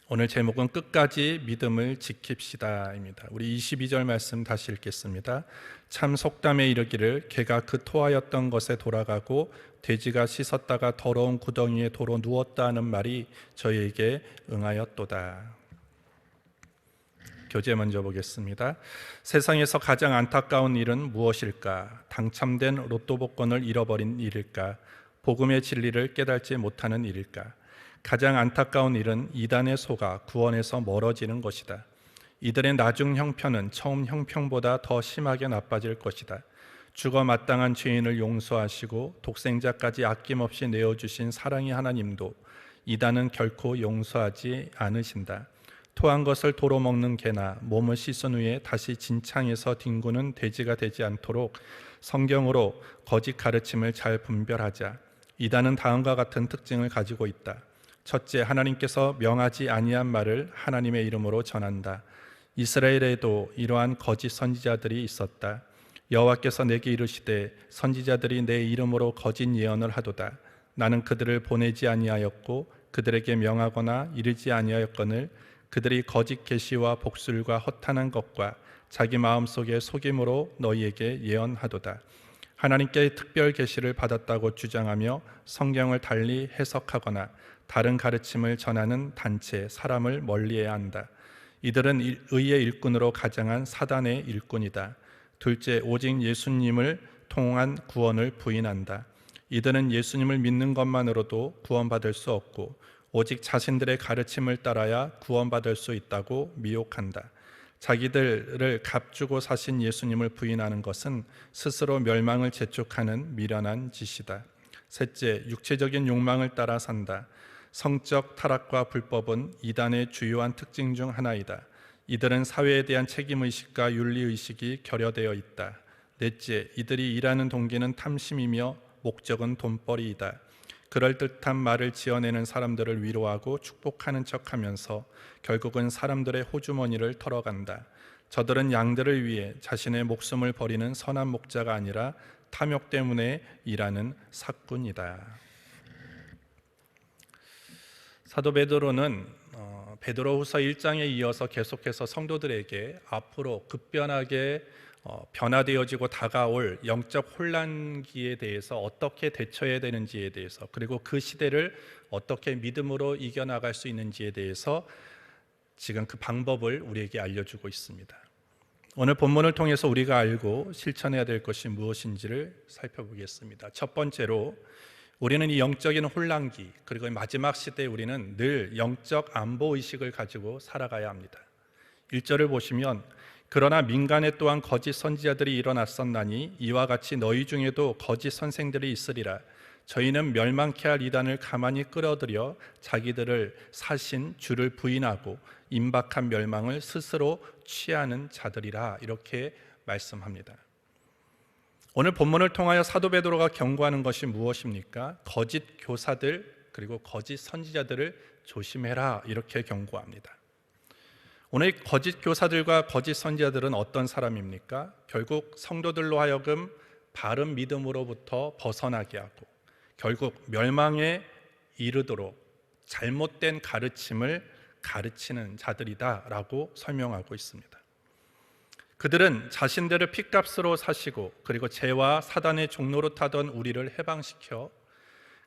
오늘 제목은 끝까지 믿음을 지킵시다입니다. 우리 22절 말씀 다시 읽겠습니다. 참 속담에 이르기를 개가 그 토하였던 것에 돌아가고 돼지가 씻었다가 더러운 구덩이에 도로 누웠다 하는 말이 저희에게 응하였도다. 교재 먼저 보겠습니다. 세상에서 가장 안타까운 일은 무엇일까? 당첨된 로또 복권을 잃어버린 일일까? 복음의 진리를 깨닫지 못하는 일일까? 가장 안타까운 일은 이단에 속아 구원에서 멀어지는 것이다. 이들의 나중 형편은 처음 형편보다 더 심하게 나빠질 것이다. 죽어 마땅한 죄인을 용서하시고 독생자까지 아낌없이 내어주신 사랑의 하나님도 이단은 결코 용서하지 않으신다. 토한 것을 도로 먹는 개나 몸을 씻은 후에 다시 진창에서 뒹구는 돼지가 되지 않도록 성경으로 거짓 가르침을 잘 분별하자. 이단은 다음과 같은 특징을 가지고 있다. 첫째, 하나님께서 명하지 아니한 말을 하나님의 이름으로 전한다. 이스라엘에도 이러한 거짓 선지자들이 있었다. 여호와께서 내게 이르시되 선지자들이 내 이름으로 거짓 예언을 하도다. 나는 그들을 보내지 아니하였고 그들에게 명하거나 이르지 아니하였거늘 그들이 거짓 계시와 복술과 허탄한 것과 자기 마음속의 속임으로 너희에게 예언하도다. 하나님께 특별 계시를 받았다고 주장하며 성경을 달리 해석하거나 다른 가르침을 전하는 단체, 사람을 멀리해야 한다. 이들은 의의 일꾼으로 가장한 사단의 일꾼이다. 둘째, 오직 예수님을 통한 구원을 부인한다. 이들은 예수님을 믿는 것만으로도 구원받을 수 없고 오직 자신들의 가르침을 따라야 구원받을 수 있다고 미혹한다. 자기들을 값주고 사신 예수님을 부인하는 것은 스스로 멸망을 재촉하는 미련한 짓이다. 셋째, 육체적인 욕망을 따라 산다. 성적 타락과 불법은 이단의 주요한 특징 중 하나이다. 이들은 사회에 대한 책임의식과 윤리의식이 결여되어 있다. 넷째, 이들이 일하는 동기는 탐심이며 목적은 돈벌이이다. 그럴듯한 말을 지어내는 사람들을 위로하고 축복하는 척하면서 결국은 사람들의 호주머니를 털어간다. 저들은 양들을 위해 자신의 목숨을 버리는 선한 목자가 아니라 탐욕 때문에 일하는 사꾼이다. 사도 베드로는 베드로후서 1장에 이어서 계속해서 성도들에게 앞으로 급변하게 변화되어지고 다가올 영적 혼란기에 대해서 어떻게 대처해야 되는지에 대해서, 그리고 그 시대를 어떻게 믿음으로 이겨나갈 수 있는지에 대해서 지금 그 방법을 우리에게 알려주고 있습니다. 오늘 본문을 통해서 우리가 알고 실천해야 될 것이 무엇인지를 살펴보겠습니다. 첫 번째로 우리는 이 영적인 혼란기, 그리고 마지막 시대에 우리는 늘 영적 안보의식을 가지고 살아가야 합니다. 1절을 보시면 그러나 민간에 또한 거짓 선지자들이 일어났었나니 이와 같이 너희 중에도 거짓 선생들이 있으리라. 저희는 멸망케 할 이단을 가만히 끌어들여 자기들을 사신 주를 부인하고 임박한 멸망을 스스로 취하는 자들이라. 이렇게 말씀합니다. 오늘 본문을 통하여 사도 베드로가 경고하는 것이 무엇입니까? 거짓 교사들 그리고 거짓 선지자들을 조심해라, 이렇게 경고합니다. 오늘 거짓 교사들과 거짓 선지자들은 어떤 사람입니까? 결국 성도들로 하여금 바른 믿음으로부터 벗어나게 하고 결국 멸망에 이르도록 잘못된 가르침을 가르치는 자들이다라고 설명하고 있습니다. 그들은 자신들을 핏값으로 사시고 그리고 죄와 사단의 종로로 타던 우리를 해방시켜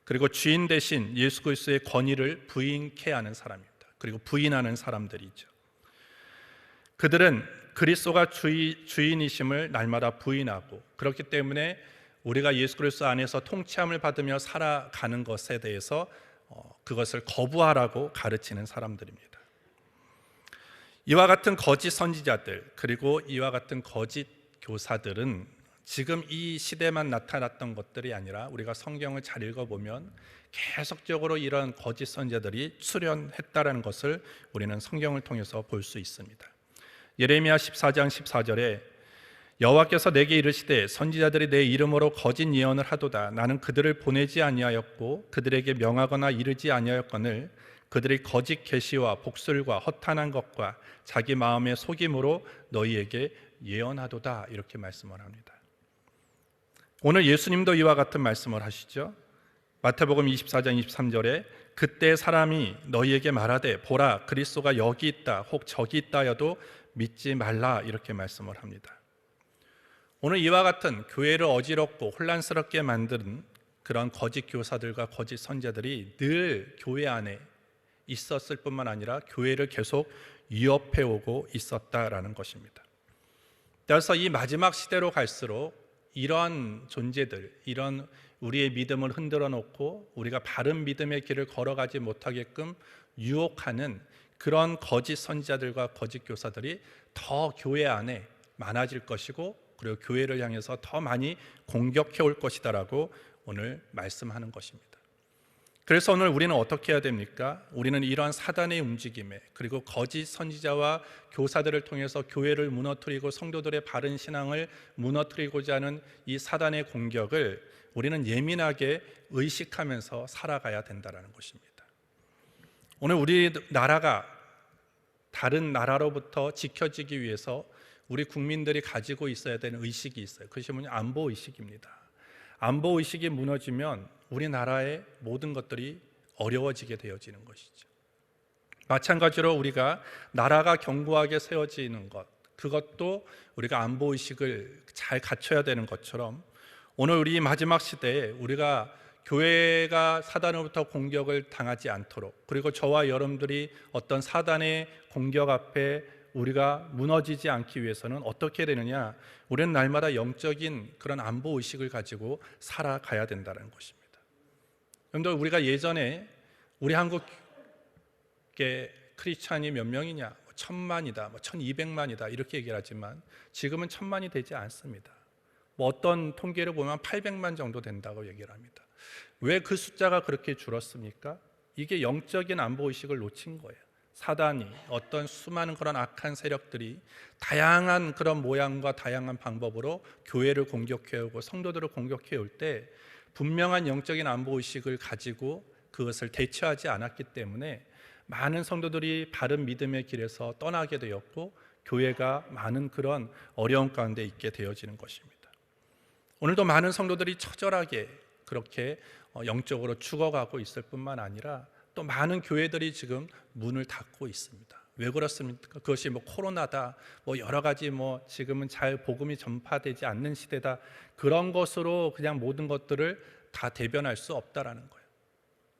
그리고 주인 대신 예수 그리스도의 권위를 부인케 하는 사람입니다. 그리고 부인하는 사람들이죠. 그들은 그리스도가 주인이심을 날마다 부인하고 그렇기 때문에 우리가 예수 그리스도 안에서 통치함을 받으며 살아가는 것에 대해서 그것을 거부하라고 가르치는 사람들입니다. 이와 같은 거짓 선지자들 그리고 이와 같은 거짓 교사들은 지금 이 시대만 나타났던 것들이 아니라 우리가 성경을 잘 읽어보면 계속적으로 이런 거짓 선지자들이 출현했다는 것을 우리는 성경을 통해서 볼 수 있습니다. 예레미야 14장 14절에 여호와께서 내게 이르시되 선지자들이 내 이름으로 거짓 예언을 하도다. 나는 그들을 보내지 아니하였고 그들에게 명하거나 이르지 아니하였거늘 그들이 거짓 계시와 복술과 허탄한 것과 자기 마음의 속임으로 너희에게 예언하도다. 이렇게 말씀을 합니다. 오늘 예수님도 이와 같은 말씀을 하시죠. 마태복음 24장 23절에 그때 사람이 너희에게 말하되 보라 그리스도가 여기 있다 혹 저기 있다 하여도 믿지 말라 이렇게 말씀을 합니다. 오늘 이와 같은 교회를 어지럽고 혼란스럽게 만드는 그런 거짓 교사들과 거짓 선지자들이 늘 교회 안에 있었을 뿐만 아니라 교회를 계속 위협해 오고 있었다라는 것입니다. 따라서 이 마지막 시대로 갈수록 이런 존재들, 이런 우리의 믿음을 흔들어 놓고 우리가 바른 믿음의 길을 걸어가지 못하게끔 유혹하는 그런 거짓 선지자들과 거짓 교사들이 더 교회 안에 많아질 것이고 그리고 교회를 향해서 더 많이 공격해 올 것이다라고 오늘 말씀하는 것입니다. 그래서 오늘 우리는 어떻게 해야 됩니까? 우리는 이러한 사단의 움직임에 그리고 거짓 선지자와 교사들을 통해서 교회를 무너뜨리고 성도들의 바른 신앙을 무너뜨리고자 하는 이 사단의 공격을 우리는 예민하게 의식하면서 살아가야 된다는 것입니다. 오늘 우리나라가 다른 나라로부터 지켜지기 위해서 우리 국민들이 가지고 있어야 되는 의식이 있어요. 그것이 뭐냐? 안보의식입니다. 안보의식이 무너지면 우리나라의 모든 것들이 어려워지게 되어지는 것이죠. 마찬가지로 우리가 나라가 견고하게 세워지는 것, 그것도 우리가 안보의식을 잘 갖춰야 되는 것처럼 오늘 우리 마지막 시대에 우리가 교회가 사단으로부터 공격을 당하지 않도록 그리고 저와 여러분들이 어떤 사단의 공격 앞에 우리가 무너지지 않기 위해서는 어떻게 되느냐? 우리는 날마다 영적인 그런 안보의식을 가지고 살아가야 된다는 것입니다. 여러분들 우리가 예전에 우리 한국의 크리스찬이 몇 명이냐? 1000만이다, 1200만이다 이렇게 얘기를 하지만 지금은 1000만이 되지 않습니다. 어떤 통계를 보면 800만 정도 된다고 얘기를 합니다. 왜 그 숫자가 그렇게 줄었습니까? 이게 영적인 안보의식을 놓친 거예요. 사단이 어떤 수많은 그런 악한 세력들이 다양한 그런 모양과 다양한 방법으로 교회를 공격해오고 성도들을 공격해올 때 분명한 영적인 안보의식을 가지고 그것을 대처하지 않았기 때문에 많은 성도들이 바른 믿음의 길에서 떠나게 되었고 교회가 많은 그런 어려움 가운데 있게 되어지는 것입니다. 오늘도 많은 성도들이 처절하게 그렇게 영적으로 죽어가고 있을 뿐만 아니라 또 많은 교회들이 지금 문을 닫고 있습니다. 왜 그렇습니까? 그것이 코로나다, 여러 가지 지금은 잘 복음이 전파되지 않는 시대다 그런 것으로 그냥 모든 것들을 다 대변할 수 없다라는 거예요.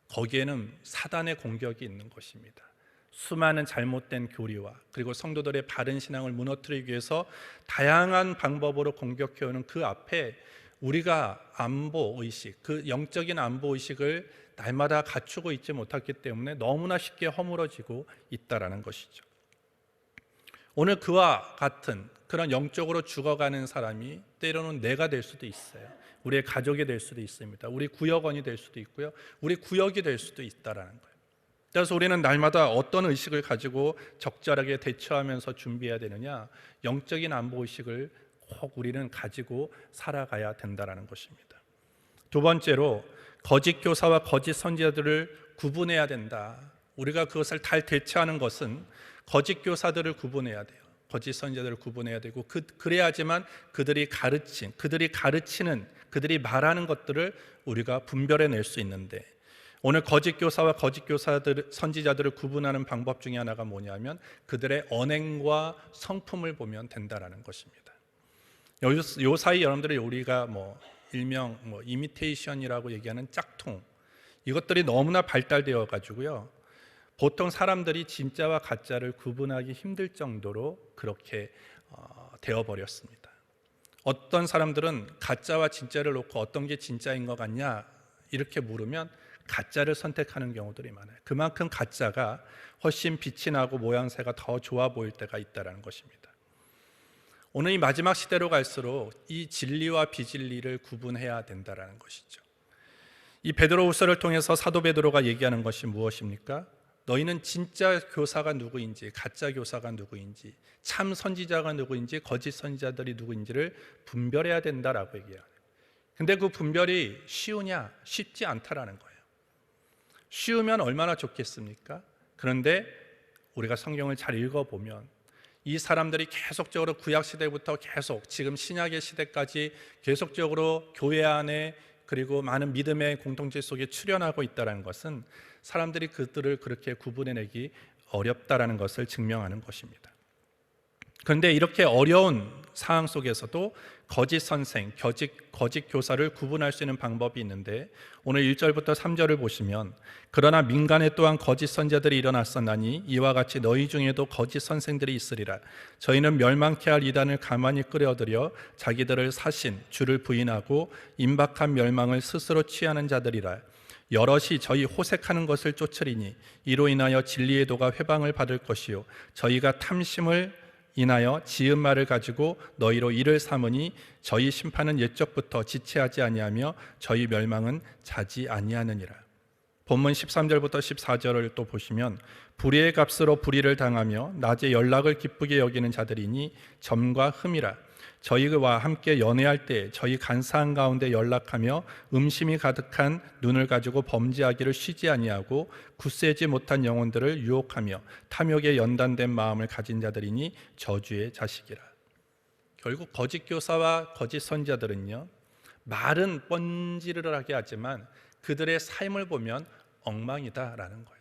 거기에는 사단의 공격이 있는 것입니다. 수많은 잘못된 교리와 그리고 성도들의 바른 신앙을 무너뜨리기 위해서 다양한 방법으로 공격해오는 그 앞에 우리가 안보의식, 그 영적인 안보의식을 날마다 갖추고 있지 못했기 때문에 너무나 쉽게 허물어지고 있다는 것이죠. 오늘 그와 같은 그런 영적으로 죽어가는 사람이 때로는 내가 될 수도 있어요. 우리의 가족이 될 수도 있습니다. 우리 구역원이 될 수도 있고요. 우리 구역이 될 수도 있다라는 거예요. 그래서 우리는 날마다 어떤 의식을 가지고 적절하게 대처하면서 준비해야 되느냐? 영적인 안보의식을 꼭 우리는 가지고 살아가야 된다는 것입니다. 두 번째로 거짓 교사와 거짓 선지자들을 구분해야 된다. 우리가 그것을 잘 대처하는 것은 거짓 교사들을 구분해야 돼요. 거짓 선지자들을 구분해야 되고 그래야지만 그들이 가르치는 그들이 말하는 것들을 우리가 분별해낼 수 있는데 오늘 거짓 교사와 거짓 선지자들을 구분하는 방법 중에 하나가 뭐냐면 그들의 언행과 성품을 보면 된다라는 것입니다. 요 사이 여러분들이 우리가 일명 이미테이션이라고 얘기하는 짝퉁 이것들이 너무나 발달되어 가지고요. 보통 사람들이 진짜와 가짜를 구분하기 힘들 정도로 그렇게 되어버렸습니다. 어떤 사람들은 가짜와 진짜를 놓고 어떤 게 진짜인 것 같냐 이렇게 물으면 가짜를 선택하는 경우들이 많아요. 그만큼 가짜가 훨씬 빛이 나고 모양새가 더 좋아 보일 때가 있다는 것입니다. 오늘 이 마지막 시대로 갈수록 이 진리와 비진리를 구분해야 된다는 것이죠. 이 베드로후서를 통해서 사도 베드로가 얘기하는 것이 무엇입니까? 너희는 진짜 교사가 누구인지, 가짜 교사가 누구인지, 참 선지자가 누구인지, 거짓 선지자들이 누구인지를 분별해야 된다라고 얘기해요. 근데 그 분별이 쉬우냐? 쉽지 않다라는 거예요. 쉬우면 얼마나 좋겠습니까? 그런데 우리가 성경을 잘 읽어보면 이 사람들이 계속적으로 구약 시대부터 계속 지금 신약의 시대까지 계속적으로 교회 안에 그리고 많은 믿음의 공동체 속에 출현하고 있다는 것은 사람들이 그들을 그렇게 구분해내기 어렵다라는 것을 증명하는 것입니다. 그런데 이렇게 어려운 상황 속에서도 거짓 선생, 거짓 교사를 구분할 수 있는 방법이 있는데, 오늘 1절부터 3절을 보시면 그러나 민간에 또한 거짓 선자들이 일어났었나니 이와 같이 너희 중에도 거짓 선생들이 있으리라. 저희는 멸망케 할 이단을 가만히 끌어들여 자기들을 사신 주를 부인하고 임박한 멸망을 스스로 취하는 자들이라. 여럿이 저희 호색하는 것을 쫓으리니 이로 인하여 진리의 도가 회방을 받을 것이요 저희가 탐심을 인하여 지은 말을 가지고 너희로 이를 삼으니 저희 심판은 옛적부터 지체하지 아니하며 저희 멸망은 자지 아니하느니라. 본문 13절부터 14절을 또 보시면 불의의 값으로 불의를 당하며 낮에 연락을 기쁘게 여기는 자들이니 점과 흠이라. 저희와 함께 연애할 때 저희 간사한 가운데 연락하며 음심이 가득한 눈을 가지고 범죄하기를 쉬지 아니하고 굳세지 못한 영혼들을 유혹하며 탐욕에 연단된 마음을 가진 자들이니 저주의 자식이라. 결국 거짓 교사와 거짓 선지자들은요, 말은 뻔지르르하게 하지만 그들의 삶을 보면 엉망이다라는 거예요.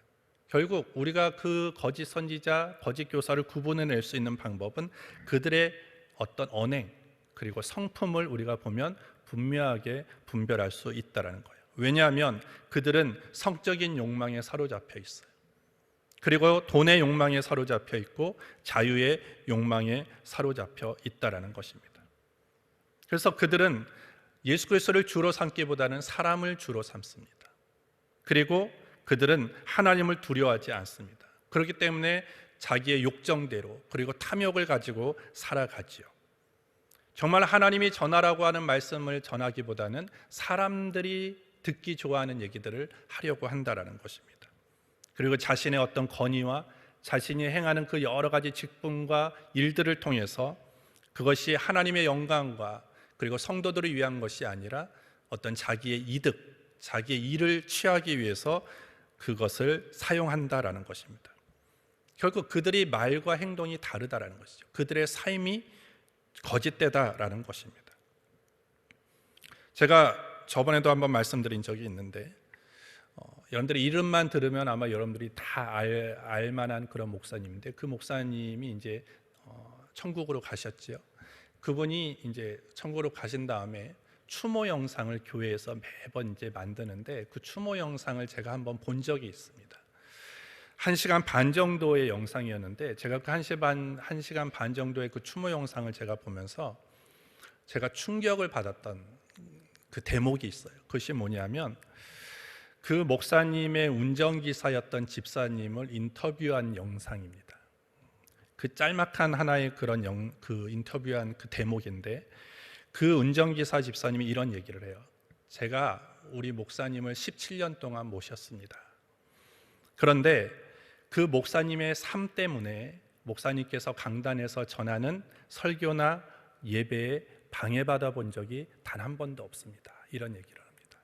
결국 우리가 그 거짓 선지자, 거짓 교사를 구분해낼 수 있는 방법은 그들의 어떤 언행 그리고 성품을 우리가 보면 분명하게 분별할 수 있다는 거예요. 왜냐하면 그들은 성적인 욕망에 사로잡혀 있어요. 그리고 돈의 욕망에 사로잡혀 있고 자유의 욕망에 사로잡혀 있다는 것입니다. 그래서 그들은 예수 그리스도를 주로 삼기보다는 사람을 주로 삼습니다. 그리고 그들은 하나님을 두려워하지 않습니다. 그렇기 때문에 자기의 욕정대로 그리고 탐욕을 가지고 살아가지요. 정말 하나님이 전하라고 하는 말씀을 전하기보다는 사람들이 듣기 좋아하는 얘기들을 하려고 한다는 것입니다. 그리고 자신의 어떤 권위와 자신이 행하는 그 여러 가지 직분과 일들을 통해서 그것이 하나님의 영광과 그리고 성도들을 위한 것이 아니라 어떤 자기의 이득, 자기의 일을 취하기 위해서 그것을 사용한다라는 것입니다. 결국 그들이 말과 행동이 다르다라는 것이죠. 그들의 삶이 거짓되다라는 것입니다. 제가 저번에도 한번 말씀드린 적이 있는데, 여러분들이 이름만 들으면 아마 여러분들이 다 알 만한 그런 목사님인데, 그 목사님이 이제 천국으로 가셨지요. 그분이 이제 천국으로 가신 다음에 추모 영상을 교회에서 매번 이제 만드는데, 그 추모 영상을 제가 한번 본 적이 있습니다. 1시간 반 정도의 영상이었는데, 제가 그 1시간 반 정도의 그 추모 영상을 제가 보면서 제가 충격을 받았던 그 대목이 있어요. 그것이 뭐냐면, 그 목사님의 운전기사였던 집사님을 인터뷰한 영상입니다. 그 짤막한 하나의 그런 그 인터뷰한 그 대목인데, 그 운전기사 집사님이 이런 얘기를 해요. 제가 우리 목사님을 17년 동안 모셨습니다. 그런데 그 목사님의 삶 때문에 목사님께서 강단에서 전하는 설교나 예배에 방해받아 본 적이 단 한 번도 없습니다. 이런 얘기를 합니다.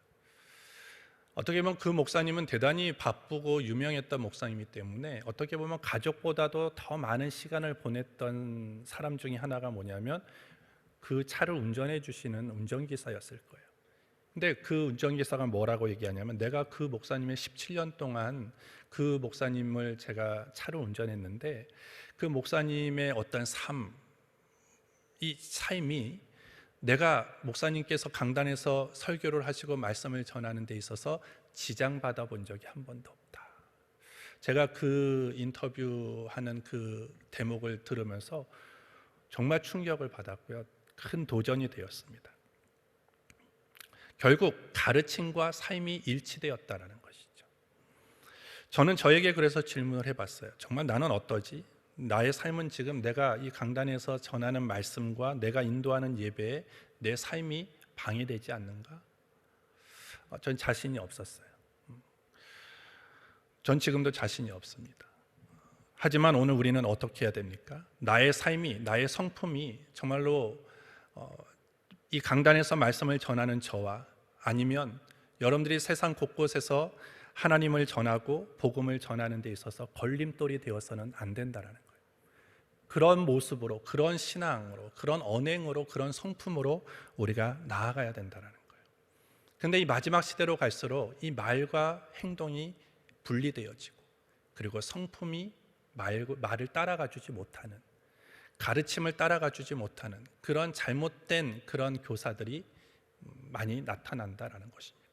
어떻게 보면 그 목사님은 대단히 바쁘고 유명했던 목사님이기 때문에 어떻게 보면 가족보다도 더 많은 시간을 보냈던 사람 중에 하나가 뭐냐면 그 차를 운전해 주시는 운전기사였을 거예요. 근데 그 운전기사가 뭐라고 얘기하냐면, 내가 그 목사님의 17년 동안 그 목사님을 제가 차를 운전했는데 그 목사님의 어떤 이 삶이 내가 목사님께서 강단에서 설교를 하시고 말씀을 전하는 데 있어서 지장받아 본 적이 한 번도 없다. 제가 그 인터뷰하는 그 대목을 들으면서 정말 충격을 받았고요. 큰 도전이 되었습니다. 결국 가르침과 삶이 일치되었다는 것이죠. 저는 저에게 그래서 질문을 해봤어요. 정말 나는 어떠지? 나의 삶은 지금 내가 이 강단에서 전하는 말씀과 내가 인도하는 예배에 내 삶이 방해되지 않는가? 전 자신이 없었어요. 전 지금도 자신이 없습니다. 하지만 오늘 우리는 어떻게 해야 됩니까? 나의 삶이, 나의 성품이 정말로 이 강단에서 말씀을 전하는 저와, 아니면 여러분들이 세상 곳곳에서 하나님을 전하고 복음을 전하는 데 있어서 걸림돌이 되어서는 안 된다는 거예요. 그런 모습으로, 그런 신앙으로, 그런 언행으로, 그런 성품으로 우리가 나아가야 된다는 거예요. 근데 이 마지막 시대로 갈수록 이 말과 행동이 분리되어지고, 그리고 성품이 말을 따라가 주지 못하는, 가르침을 따라가 주지 못하는 그런 잘못된 그런 교사들이 많이 나타난다라는 것입니다.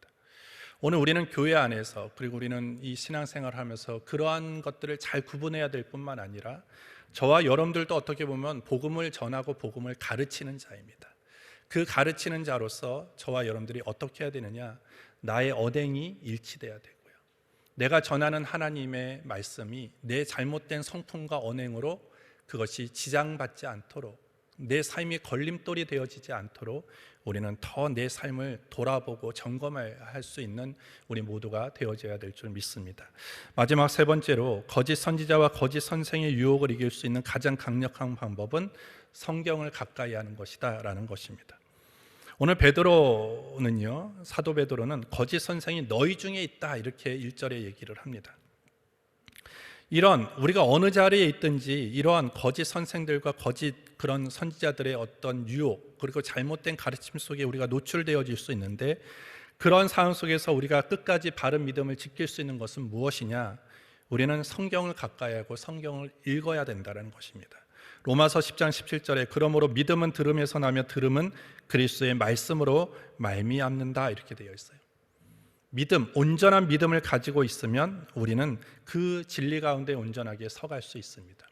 오늘 우리는 교회 안에서, 그리고 우리는 이 신앙생활을 하면서 그러한 것들을 잘 구분해야 될 뿐만 아니라 저와 여러분들도 어떻게 보면 복음을 전하고 복음을 가르치는 자입니다. 그 가르치는 자로서 저와 여러분들이 어떻게 해야 되느냐, 나의 언행이 일치돼야 되고요, 내가 전하는 하나님의 말씀이 내 잘못된 성품과 언행으로 그것이 지장받지 않도록, 내 삶이 걸림돌이 되어지지 않도록 우리는 더 내 삶을 돌아보고 점검할 수 있는 우리 모두가 되어져야 될 줄 믿습니다. 마지막 세 번째로, 거짓 선지자와 거짓 선생의 유혹을 이길 수 있는 가장 강력한 방법은 성경을 가까이 하는 것이다 라는 것입니다. 오늘 베드로는요, 사도 베드로는 거짓 선생이 너희 중에 있다 이렇게 1절에 얘기를 합니다. 이런, 우리가 어느 자리에 있든지 이러한 거짓 선생들과 거짓 그런 선지자들의 어떤 유혹, 그리고 잘못된 가르침 속에 우리가 노출되어질 수 있는데, 그런 상황 속에서 우리가 끝까지 바른 믿음을 지킬 수 있는 것은 무엇이냐? 우리는 성경을 가까이 하고 성경을 읽어야 된다는 것입니다. 로마서 10장 17절에 그러므로 믿음은 들음에서 나며 들음은 그리스도의 말씀으로 말미암는다 이렇게 되어 있어요. 믿음, 온전한 믿음을 가지고 있으면 우리는 그 진리 가운데 온전하게 서갈 수 있습니다.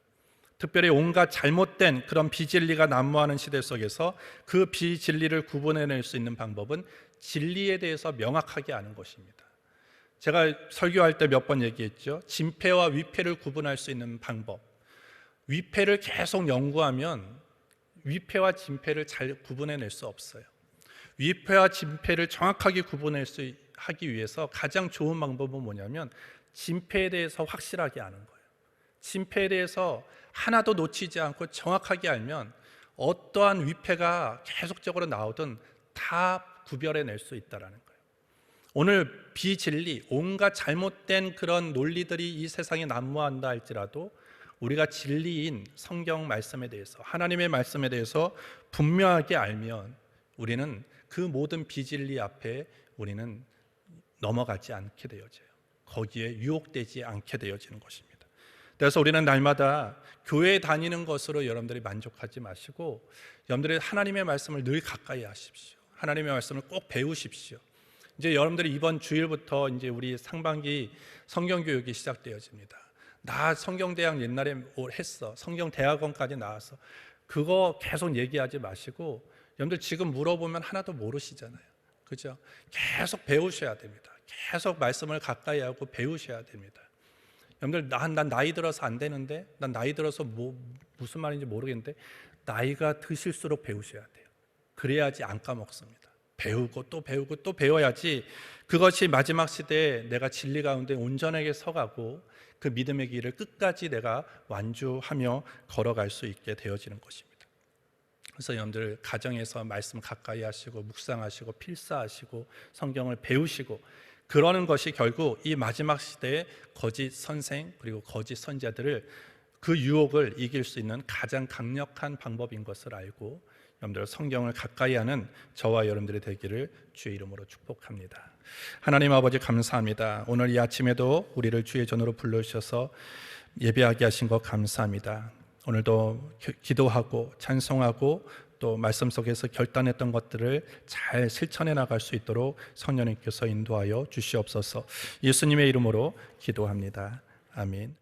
특별히 온갖 잘못된 그런 비진리가 난무하는 시대 속에서 그 비진리를 구분해낼 수 있는 방법은 진리에 대해서 명확하게 아는 것입니다. 제가 설교할 때 몇 번 얘기했죠. 진폐와 위폐를 구분할 수 있는 방법. 위폐를 계속 연구하면 위폐와 진폐를 잘 구분해낼 수 없어요. 위폐와 진폐를 정확하게 하기 위해서 가장 좋은 방법은 뭐냐면 진폐에 대해서 확실하게 아는 거예요. 진폐에 대해서 하나도 놓치지 않고 정확하게 알면 어떠한 위폐가 계속적으로 나오든 다 구별해낼 수 있다는 거예요. 오늘 비진리, 온갖 잘못된 그런 논리들이 이 세상에 난무한다 할지라도 우리가 진리인 성경 말씀에 대해서, 하나님의 말씀에 대해서 분명하게 알면 우리는 그 모든 비진리 앞에 우리는 넘어가지 않게 되어져요. 거기에 유혹되지 않게 되어지는 것입니다. 그래서 우리는 날마다 교회에 다니는 것으로 여러분들이 만족하지 마시고, 여러분들이 하나님의 말씀을 늘 가까이 하십시오. 하나님의 말씀을 꼭 배우십시오. 이제 여러분들이 이번 주일부터 이제 우리 상반기 성경 교육이 시작되어집니다. 나 성경대학 옛날에 했어. 성경대학원까지 나와서 그거 계속 얘기하지 마시고, 여러분들 지금 물어보면 하나도 모르시잖아요. 그죠? 계속 배우셔야 됩니다. 계속 말씀을 가까이 하고 배우셔야 됩니다. 여러분들, 난 나이 들어서 안 되는데, 난 나이 들어서 무슨 말인지 모르겠는데, 나이가 드실수록 배우셔야 돼요. 그래야지 안 까먹습니다. 배우고 또 배우고 또 배워야지 그것이 마지막 시대에 내가 진리 가운데 온전하게 서가고 그 믿음의 길을 끝까지 내가 완주하며 걸어갈 수 있게 되어지는 것입니다. 그래서 여러분들 가정에서 말씀 가까이 하시고 묵상하시고 필사하시고 성경을 배우시고 그러는 것이 결국 이 마지막 시대의 거짓 선생 그리고 거짓 선지자들을, 그 유혹을 이길 수 있는 가장 강력한 방법인 것을 알고 여러분들 성경을 가까이 하는 저와 여러분들이 되기를 주의 이름으로 축복합니다. 하나님 아버지 감사합니다. 오늘 이 아침에도 우리를 주의 전으로 불러주셔서 예배하게 하신 것 감사합니다. 오늘도 기도하고 찬송하고 또 말씀 속에서 결단했던 것들을 잘 실천해 나갈 수 있도록 성령님께서 인도하여 주시옵소서. 예수님의 이름으로 기도합니다. 아멘.